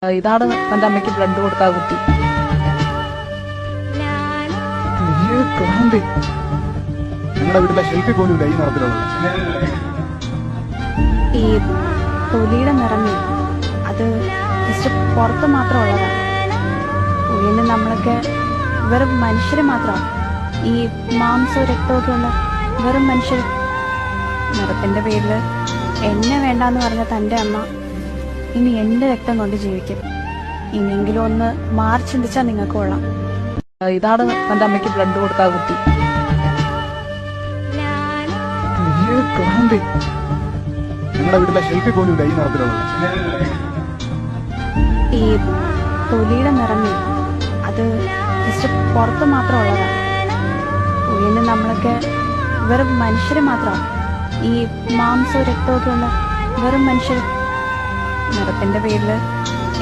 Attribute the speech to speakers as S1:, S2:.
S1: ഇതാണ് തന്റെ അമ്മയ്ക്ക് ബ്ലഡ് കൊടുത്ത ആ കുട്ടി.
S2: നിങ്ങളുടെ വീട്ടിലെ ഷെൽഫിൽ പോലും ഇല്ല ഈ നിറത്തിലുള്ളത്.
S3: ഈ തൊലിയുടെ നിറമേ അത് ജസ്റ്റ് പുറത്ത് മാത്രം ഉള്ളതാണ്. ഉള്ളിൽ നമ്മളൊക്കെ വെറും മനുഷ്യർ മാത്രമാണ്. ഈ മാംസവും രക്തമൊക്കെ ഉള്ള വെറും മനുഷ്യർ. നിറത്തിന്റെ പേരിൽ എന്നെ വേണ്ടാന്ന് പറഞ്ഞ തൻ്റെ അമ്മ ഇനി എൻ്റെ രക്തം കൊണ്ട് ജീവിക്കും. ഇനിയെങ്കിലും ഒന്ന് മാറി ചിന്തിച്ചാൽ നിങ്ങൾക്ക് കൊള്ളാം.
S1: ഇതാണ് തന്റെ അമ്മയ്ക്ക് ബ്ലഡ് കൊടുത്ത ആ കുട്ടി.
S2: നിങ്ങളുടെ വീട്ടിലെ ഷെൽഫിൽ പോലും ഇല്ല ഈ നിറത്തിലുള്ളത്.
S3: ഈ തൊലിയുടെ നിറമേ അത് ജസ്റ്റ് പുറത്ത് മാത്രം ഉള്ളതാണ്. ഉള്ളിൽ നമ്മളൊക്കെ വെറും മനുഷ്യർ മാത്രമാണ്. ഈ മാംസവും രക്തമൊക്കെ ഉള്ള വെറും മനുഷ്യർ. നിറത്തിന്റെ പേരിൽ